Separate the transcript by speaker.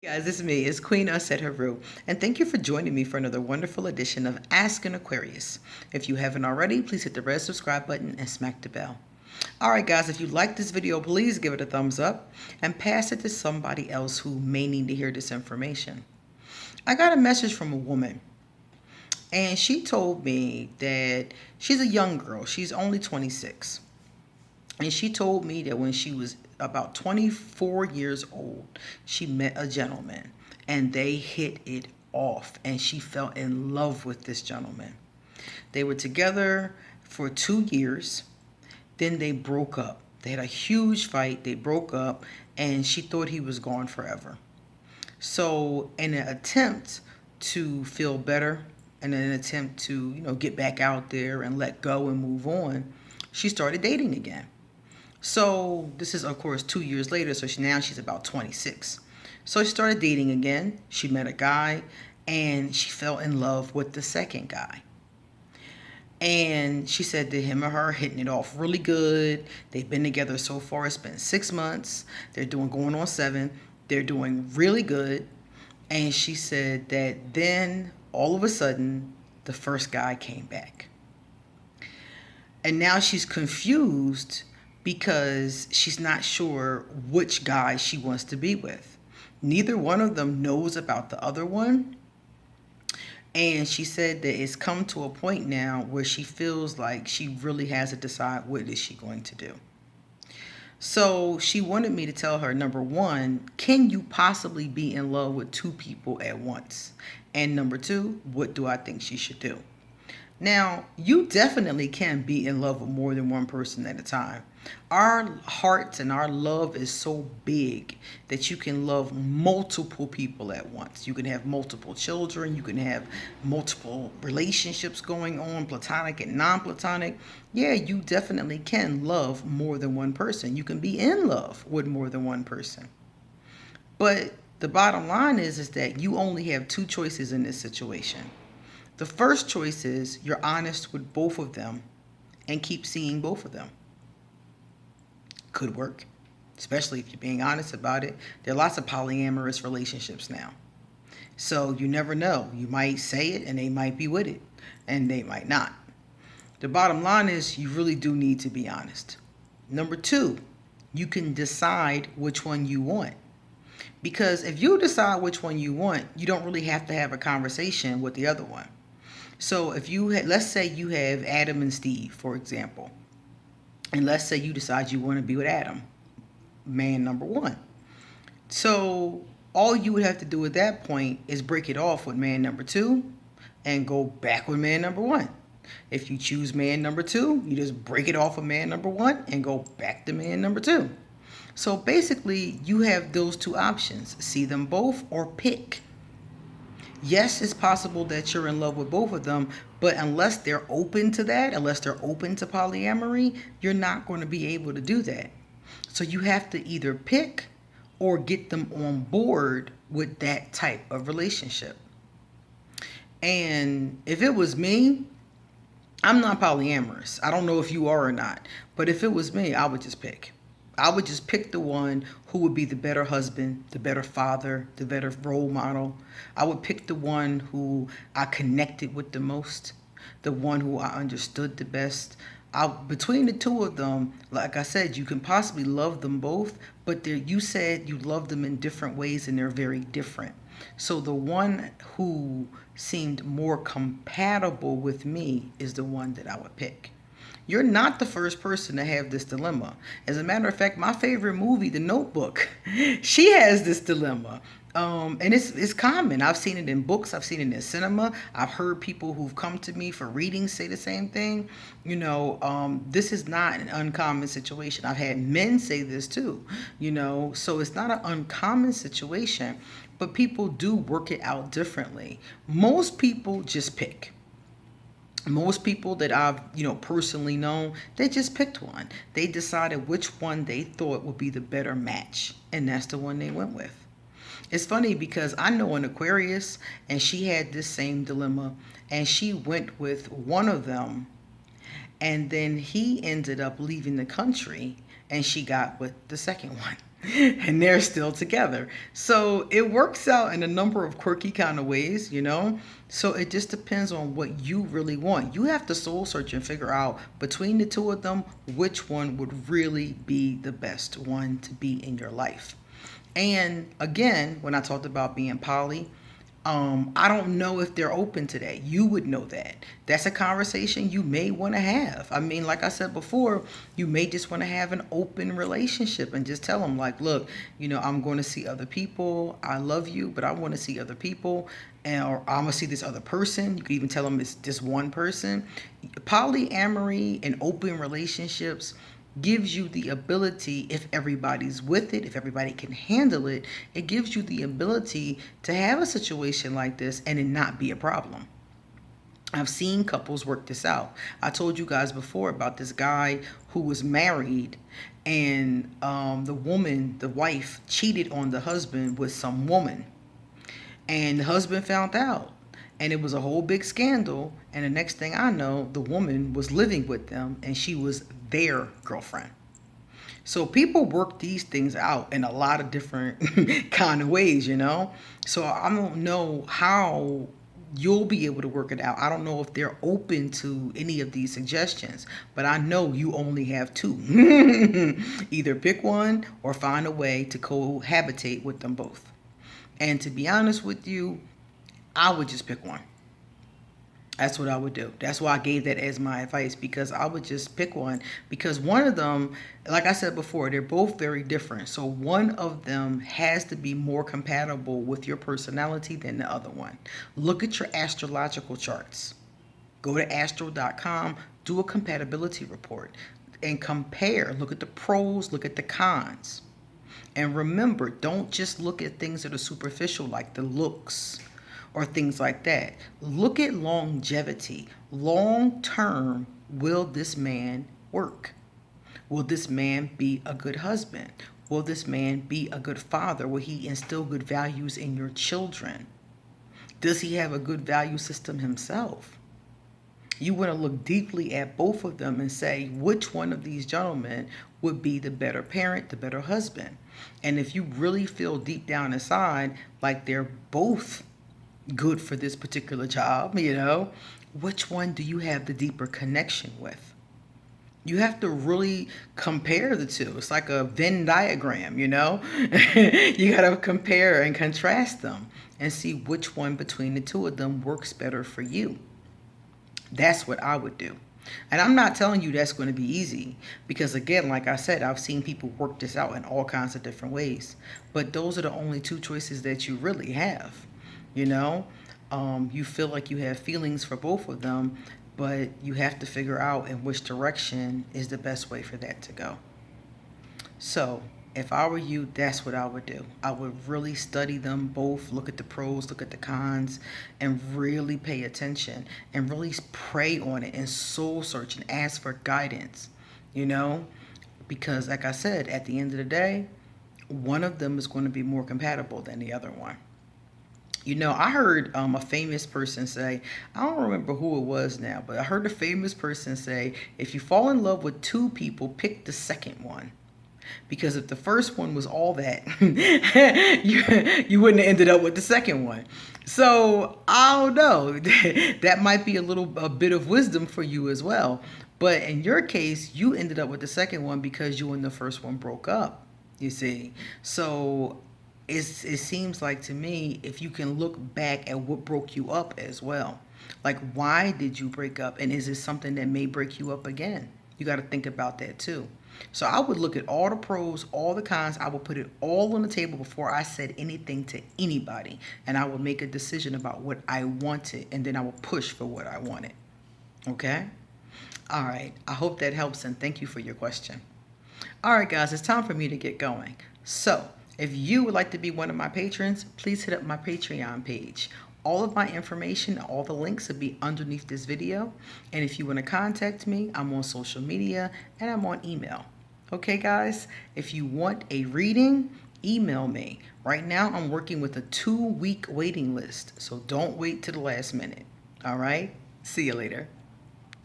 Speaker 1: Guys, it's me, it's Queen Aset Haru, and thank you for joining me for another wonderful edition of Ask an Aquarius. If you haven't already, please hit the red subscribe button and smack the bell. Alright guys, if you like this video, please give it a thumbs up and pass it to somebody else who may need to hear this information. I got a message from a woman, and she told me that she's a young girl. She's only 26. And she told me that when she was about 24 years old, she met a gentleman and they hit it off, and she fell in love with this gentleman. They were together for 2 years. Then they broke up. They had a huge fight. They broke up, and she thought he was gone forever. So in an attempt to feel better and in an attempt to, get back out there and let go and move on, she started dating again. So this is, of course, 2 years later. So now she's about 26. So she started dating again. She met a guy and she fell in love with the second guy. And she said that him and her hitting it off really good. They've been together so far. It's been 6 months. They're going on 7. They're doing really good. And she said that then all of a sudden the first guy came back. And now she's confused because she's not sure which guy she wants to be with. Neither one of them knows about the other one. And she said that it's come to a point now where she feels like she really has to decide what is she going to do. So she wanted me to tell her, number one, can you possibly be in love with two people at once? And number two, what do I think she should do? Now, you definitely can be in love with more than one person at a time. Our hearts and our love is so big that you can love multiple people at once. You can have multiple children. You can have multiple relationships going on, platonic and non-platonic. Yeah, you definitely can love more than one person. You can be in love with more than one person. But the bottom line is that you only have two choices in this situation. The first choice is you're honest with both of them and keep seeing both of them. Could work, especially if you're being honest about it. There are lots of polyamorous relationships now. So you never know. You might say it and they might be with it and they might not. The bottom line is you really do need to be honest. Number two, you can decide which one you want. Because if you decide which one you want, you don't really have to have a conversation with the other one. So if you had, let's say you have Adam and Steve, for example, and let's say you decide you want to be with Adam, man number one. So all you would have to do at that point is break it off with man number two and go back with man number one. If you choose man number two, you just break it off with man number one and go back to man number two. So basically, you have those two options. See them both or pick. Yes, it's possible that you're in love with both of them, but unless they're open to that, unless they're open to polyamory, you're not going to be able to do that. So you have to either pick or get them on board with that type of relationship. And if it was me, I'm not polyamorous. I don't know if you are or not, but if it was me, I would just pick. I would just pick the one who would be the better husband, the better father, the better role model. I would pick the one who I connected with the most, the one who I understood the best. Between the two of them, like I said, you can possibly love them both, but you said you love them in different ways and they're very different. So the one who seemed more compatible with me is the one that I would pick. You're not the first person to have this dilemma. As a matter of fact, my favorite movie, The Notebook, she has this dilemma. And it's common. I've seen it in books. I've seen it in cinema. I've heard people who've come to me for readings say the same thing. This is not an uncommon situation. I've had men say this too, so it's not an uncommon situation, but people do work it out differently. Most people just pick. Most people that I've, personally known, they just picked one. They decided which one they thought would be the better match, and that's the one they went with. It's funny because I know an Aquarius, and she had this same dilemma, and she went with one of them, and then he ended up leaving the country, and she got with the second one. and they're still together. So it works out in a number of quirky kind of ways, you know? So it just depends on what you really want. You have to soul search and figure out between the two of them which one would really be the best one to be in your life. And again, when I talked about being poly, I don't know if they're open to that. You would know that. That's a conversation you may want to have. I mean, like I said before, you may just want to have an open relationship and just tell them, like, look, I'm going to see other people. I love you, but I want to see other people. Or I'm going to see this other person. You can even tell them it's just one person. Polyamory and open relationships gives you the ability, if everybody's with it, if everybody can handle it, it gives you the ability to have a situation like this and it not be a problem. I've seen couples work this out. I told you guys before about this guy who was married, and the wife, cheated on the husband with some woman. And the husband found out. And it was a whole big scandal. And the next thing I know, the woman was living with them and she was their girlfriend. So people work these things out in a lot of different kind of ways, So I don't know how you'll be able to work it out. I don't know if they're open to any of these suggestions, but I know you only have two. Either pick one or find a way to cohabitate with them both. And to be honest with you, I would just pick one. That's what I would do. That's why I gave that as my advice, because I would just pick one. Because one of them, like I said before, they're both very different. So one of them has to be more compatible with your personality than the other one. Look at your astrological charts. Go to astro.com, do a compatibility report, and compare. Look at the pros, look at the cons. And remember, don't just look at things that are superficial like the looks or things like that. Look at longevity. Long term, will this man work? Will this man be a good husband? Will this man be a good father? Will he instill good values in your children? Does he have a good value system himself? You want to look deeply at both of them and say which one of these gentlemen would be the better parent, the better husband. And if you really feel deep down inside like they're both good for this particular job, which one do you have the deeper connection with? You have to really compare the two. It's like a Venn diagram, You got to compare and contrast them and see which one between the two of them works better for you. That's what I would do. And I'm not telling you that's going to be easy, because again, like I said, I've seen people work this out in all kinds of different ways. But those are the only two choices that you really have. You feel like you have feelings for both of them, but you have to figure out in which direction is the best way for that to go. So if I were you, that's what I would do. I would really study them both, look at the pros, look at the cons, and really pay attention and really pray on it and soul search and ask for guidance, because like I said, at the end of the day, one of them is going to be more compatible than the other one. I heard a famous person say, I don't remember who it was now, but I heard a famous person say, if you fall in love with two people, pick the second one. Because if the first one was all that, you wouldn't have ended up with the second one. So I don't know. That might be a bit of wisdom for you as well. But in your case, you ended up with the second one because you and the first one broke up, you see. So it seems like to me, if you can look back at what broke you up as well. Like, why did you break up? And is it something that may break you up again? You got to think about that too. So I would look at all the pros, all the cons. I would put it all on the table before I said anything to anybody. And I would make a decision about what I wanted. And then I would push for what I wanted. Okay? All right. I hope that helps. And thank you for your question. All right, guys. It's time for me to get going. So if you would like to be one of my patrons, please hit up my Patreon page. All of my information, all the links will be underneath this video. And if you want to contact me, I'm on social media and I'm on email. Okay, guys? If you want a reading, email me. Right now, I'm working with a 2-week waiting list. So don't wait to the last minute. All right? See you later.